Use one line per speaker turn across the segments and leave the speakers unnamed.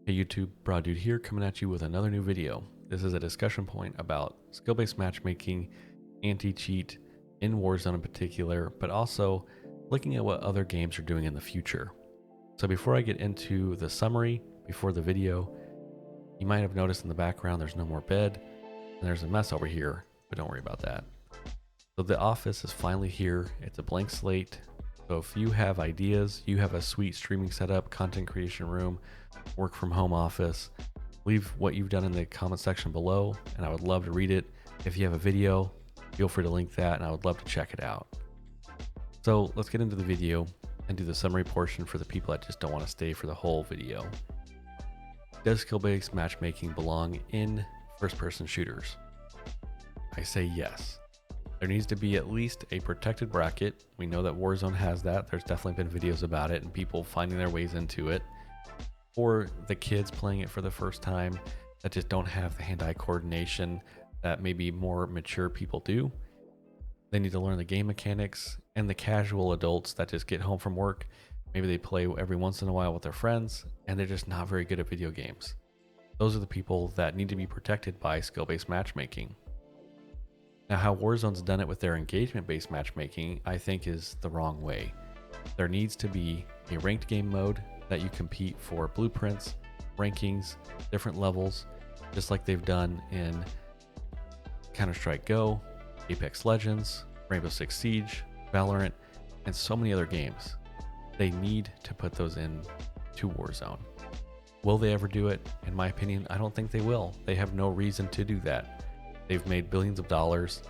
Hey YouTube, Broad Dude here, coming at you with another new video. This is a discussion point about skill-based matchmaking, anti-cheat, in Warzone in particular, but also looking at what other games are doing in the future. So before I get into the summary, before the video, you might have noticed in the background there's no more bed, and there's a mess over here, but don't worry about that. So the office is finally here. It's a blank slate. So if you have ideas, you have a sweet streaming setup, content creation room, work from home office, leave what you've done in the comment section below, and I would love to read it. If you have a video, feel free to link that, and I would love to check it out. So let's get into the video and do the summary portion for the people that just don't want to stay for the whole video. Does skill-based matchmaking belong in first-person shooters? I say yes. There needs to be at least a protected bracket. We know that Warzone has that. There's definitely been videos about it and people finding their ways into it. Or the kids playing it for the first time that just don't have the hand-eye coordination that maybe more mature people do. They need to learn the game mechanics, and the casual adults that just get home from work. Maybe they play every once in a while with their friends and they're just not very good at video games. Those are the people that need to be protected by skill-based matchmaking. Now, how Warzone's done it with their engagement-based matchmaking, I think is the wrong way. There needs to be a ranked game mode that you compete for blueprints, rankings, different levels, just like they've done in Counter-Strike Go, Apex Legends, Rainbow Six Siege, Valorant, and so many other games. They need to put those in to Warzone. Will they ever do it? In my opinion, I don't think they will. They have no reason to do that. They've made billions of dollars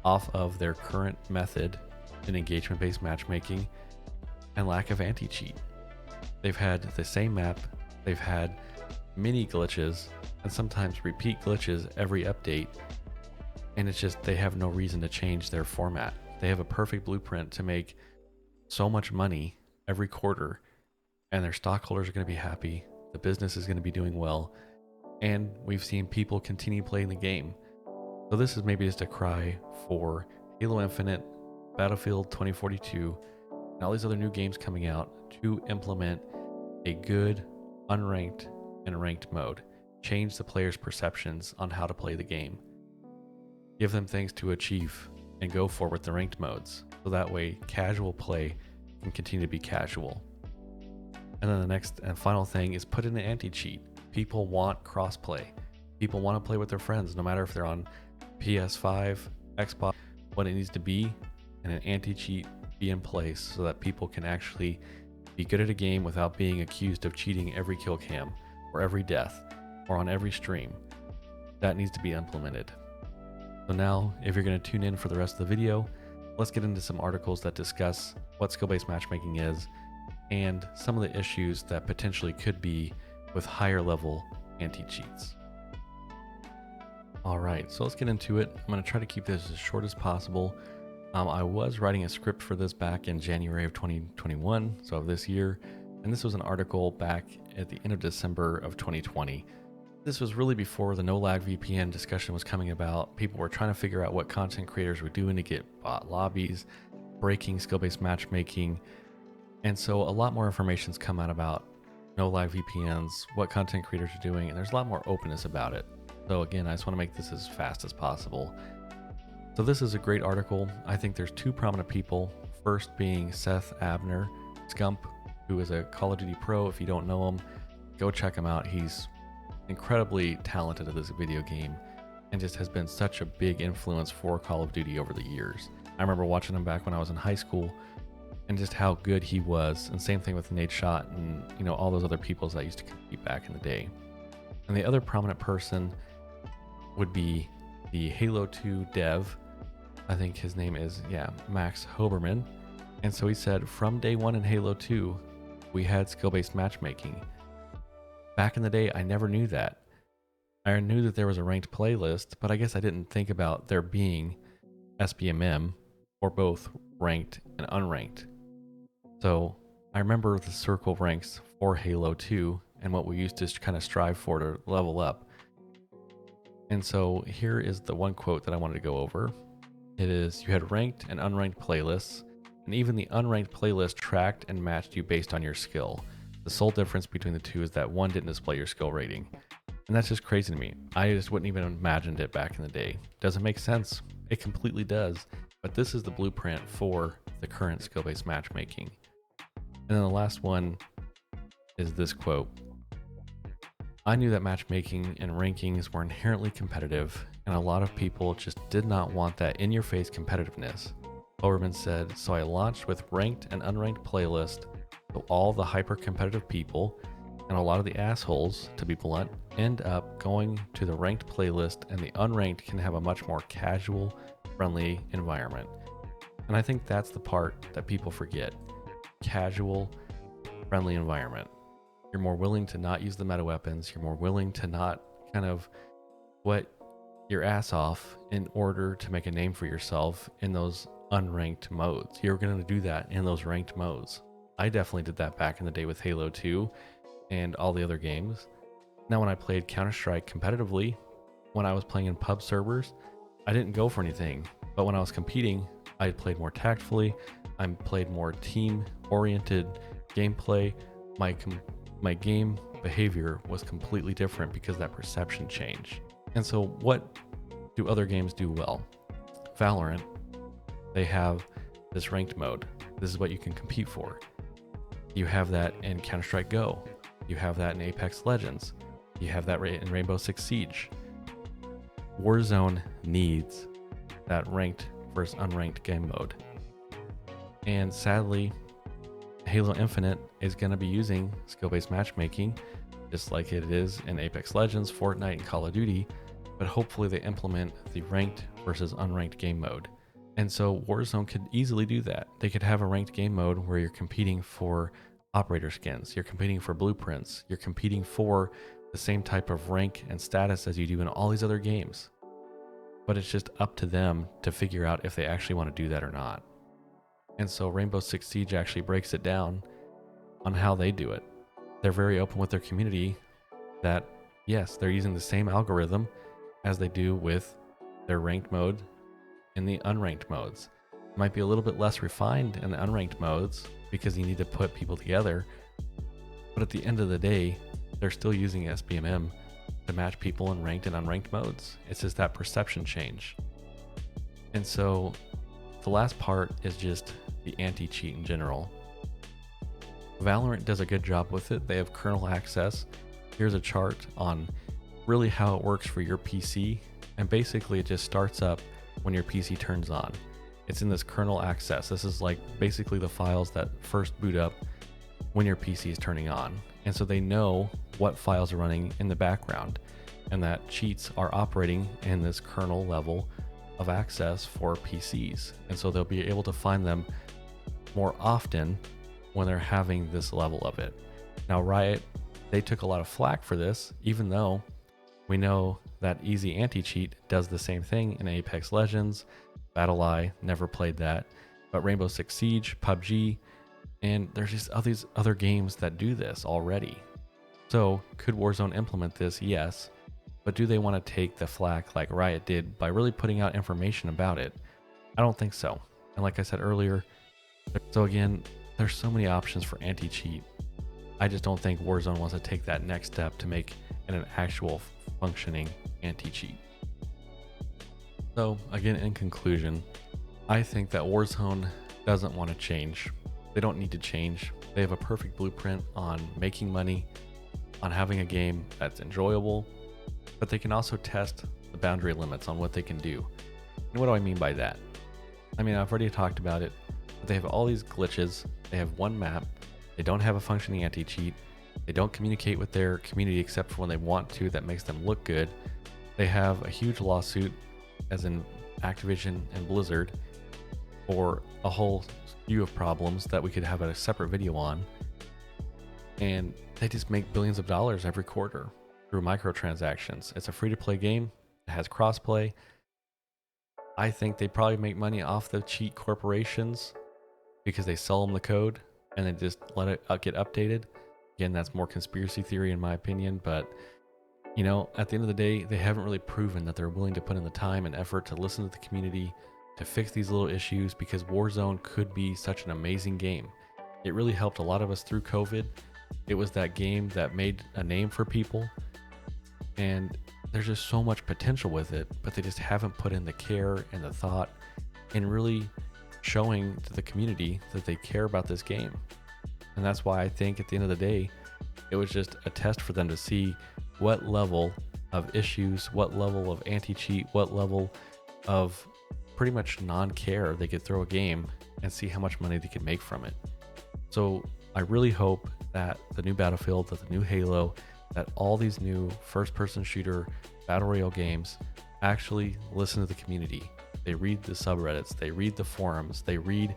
off of their current method in engagement-based matchmaking and lack of anti-cheat. They've had the same map, they've had mini glitches, and sometimes repeat glitches every update, and it's just they have no reason to change their format. They have a perfect blueprint to make so much money every quarter, and their stockholders are going to be happy, the business is going to be doing well, and we've seen people continue playing the game. So this is maybe just a cry for Halo Infinite, Battlefield 2042, and all these other new games coming out to implement a good unranked and ranked mode. Change the players' perceptions on how to play the game. Give them things to achieve and go for with the ranked modes. So that way casual play can continue to be casual. And then the next and final thing is put in an anti-cheat. People want crossplay. People want to play with their friends, no matter if they're on PS5, Xbox, what it needs to be, and an anti-cheat be in place so that people can actually be good at a game without being accused of cheating every kill cam or every death or on every stream. That needs to be implemented. So now, if you're going to tune in for the rest of the video, let's get into some articles that discuss what skill-based matchmaking is and some of the issues that potentially could be with higher level anti-cheats. All right, so let's get into it. I'm going to try to keep this as short as possible. I was writing a script for this back in January of 2021, so of this year, and this was an article back at the end of December of 2020. This was really before the no-lag VPN discussion was coming about. People were trying to figure out what content creators were doing to get bot lobbies, breaking skill-based matchmaking, and so a lot more information's come out about no-lag VPNs, what content creators are doing, and there's a lot more openness about it. So again, I just want to make this as fast as possible. So this is a great article. I think there's two prominent people. First being Seth Abner, Scump, who is a Call of Duty pro. If you don't know him, go check him out. He's incredibly talented at this video game and just has been such a big influence for Call of Duty over the years. I remember watching him back when I was in high school and just how good he was. And same thing with Nate Shot and all those other people that used to compete back in the day. And the other prominent person would be the Halo 2 dev. I think his name is, Max Hoberman. And so he said, from day one in Halo 2, we had skill-based matchmaking. Back in the day, I never knew that. I knew that there was a ranked playlist, but I guess I didn't think about there being SBMM or both ranked and unranked. So I remember the circle ranks for Halo 2 and what we used to kind of strive for to level up. And so here is the one quote that I wanted to go over. It is, you had ranked and unranked playlists, and even the unranked playlist tracked and matched you based on your skill. The sole difference between the two is that one didn't display your skill rating. And that's just crazy to me. I just wouldn't even imagined it back in the day. Doesn't make sense. It completely does. But this is the blueprint for the current skill-based matchmaking. And then the last one is this quote. I knew that matchmaking and rankings were inherently competitive, and a lot of people just did not want that in-your-face competitiveness. Overman said, so I launched with ranked and unranked playlist, so all the hyper-competitive people, and a lot of the assholes, to be blunt, end up going to the ranked playlist, and the unranked can have a much more casual, friendly environment. And I think that's the part that people forget. Casual, friendly environment. You're more willing to not use the meta weapons. You're more willing to not kind of sweat your ass off in order to make a name for yourself in those unranked modes. You're going to do that in those ranked modes. I definitely did that back in the day with Halo 2 and all the other games. Now, when I played Counter-Strike competitively, when I was playing in pub servers, I didn't go for anything. But when I was competing, I played more tactfully. I played more team-oriented gameplay. My game behavior was completely different because that perception changed. And so what do other games do well? Valorant, they have this ranked mode. This is what you can compete for. You have that in Counter-Strike Go. You have that in Apex Legends. You have that in Rainbow Six Siege. Warzone needs that ranked versus unranked game mode. And sadly, Halo Infinite is going to be using skill-based matchmaking, just like it is in Apex Legends, Fortnite, and Call of Duty, but hopefully they implement the ranked versus unranked game mode. And so Warzone could easily do that. They could have a ranked game mode where you're competing for operator skins, you're competing for blueprints, you're competing for the same type of rank and status as you do in all these other games. But it's just up to them to figure out if they actually want to do that or not. And so Rainbow Six Siege actually breaks it down on how they do it. They're very open with their community that, yes, they're using the same algorithm as they do with their ranked mode in the unranked modes. It might be a little bit less refined in the unranked modes because you need to put people together. But at the end of the day, they're still using SBMM to match people in ranked and unranked modes. It's just that perception change. And so the last part is just the anti-cheat in general. Valorant does a good job with it. They have kernel access. Here's a chart on really how it works for your PC. And basically it just starts up when your PC turns on. It's in this kernel access. This is like basically the files that first boot up when your PC is turning on. And so they know what files are running in the background and that cheats are operating in this kernel level of access for PCs. And so they'll be able to find them more often when they're having this level of it. Now, Riot, they took a lot of flack for this, even though we know that Easy Anti-Cheat does the same thing in Apex Legends. BattlEye, never played that, but Rainbow Six Siege, PUBG, and there's just all these other games that do this already. So could Warzone implement this? Yes. But do they want to take the flack like Riot did by really putting out information about it? I don't think so. And like I said earlier, so again, there's so many options for anti-cheat. I just don't think Warzone wants to take that next step to make it an actual functioning anti-cheat. So again, in conclusion, I think that Warzone doesn't want to change. They don't need to change. They have a perfect blueprint on making money, on having a game that's enjoyable, but they can also test the boundary limits on what they can do. And what do I mean by that? I mean, I've already talked about it, but they have all these glitches. They have one map. They don't have a functioning anti-cheat. They don't communicate with their community except for when they want to. That makes them look good. They have a huge lawsuit, as in Activision and Blizzard, for a whole slew of problems that we could have a separate video on. And they just make billions of dollars every quarter through microtransactions. It's a free-to-play game. It has crossplay. I think they probably make money off the cheat corporations because they sell them the code and then just let it get updated. Again, that's more conspiracy theory in my opinion, but you know, at the end of the day, they haven't really proven that they're willing to put in the time and effort to listen to the community, to fix these little issues, because Warzone could be such an amazing game. It really helped a lot of us through COVID, It was that game that made a name for people, and there's just so much potential with it, but they just haven't put in the care and the thought in really showing to the community that they care about this game. And that's why I think at the end of the day, it was just a test for them to see what level of issues, what level of anti-cheat, what level of pretty much non-care they could throw a game and see how much money they could make from it. So I really hope that the new Battlefield, that the new Halo, that all these new first-person shooter battle royale games actually listen to the community. They read the subreddits, they read the forums, they read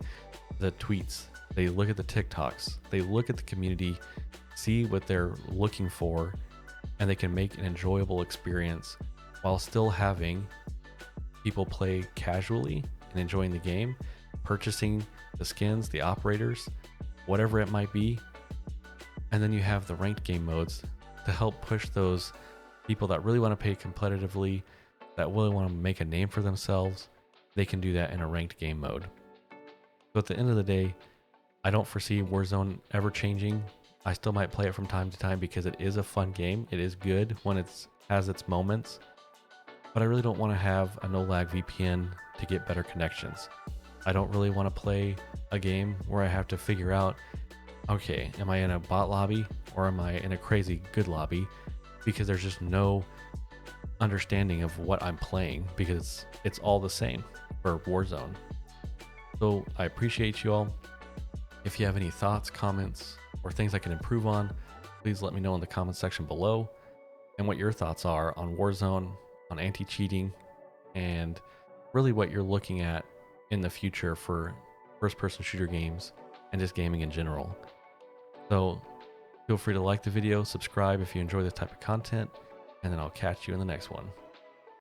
the tweets, they look at the TikToks, they look at the community, see what they're looking for, and they can make an enjoyable experience while still having people play casually and enjoying the game, purchasing the skins, the operators, whatever it might be. And then you have the ranked game modes to help push those people that really want to play competitively, that really want to make a name for themselves. They can do that in a ranked game mode. So at the end of the day, I don't foresee Warzone ever changing. I still might play it from time to time because it is a fun game. It is good when it has its moments, but I really don't want to have a no lag VPN to get better connections. I don't really want to play a game where I have to figure out, okay, am I in a bot lobby or am I in a crazy good lobby? Because there's just no understanding of what I'm playing because it's all the same for Warzone. So I appreciate you all. If you have any thoughts, comments, or things I can improve on, please let me know in the comment section below, and what your thoughts are on Warzone, on anti-cheating, and really what you're looking at in the future for first-person shooter games and just gaming in general. So feel free to like the video, subscribe if you enjoy this type of content, and then I'll catch you in the next one.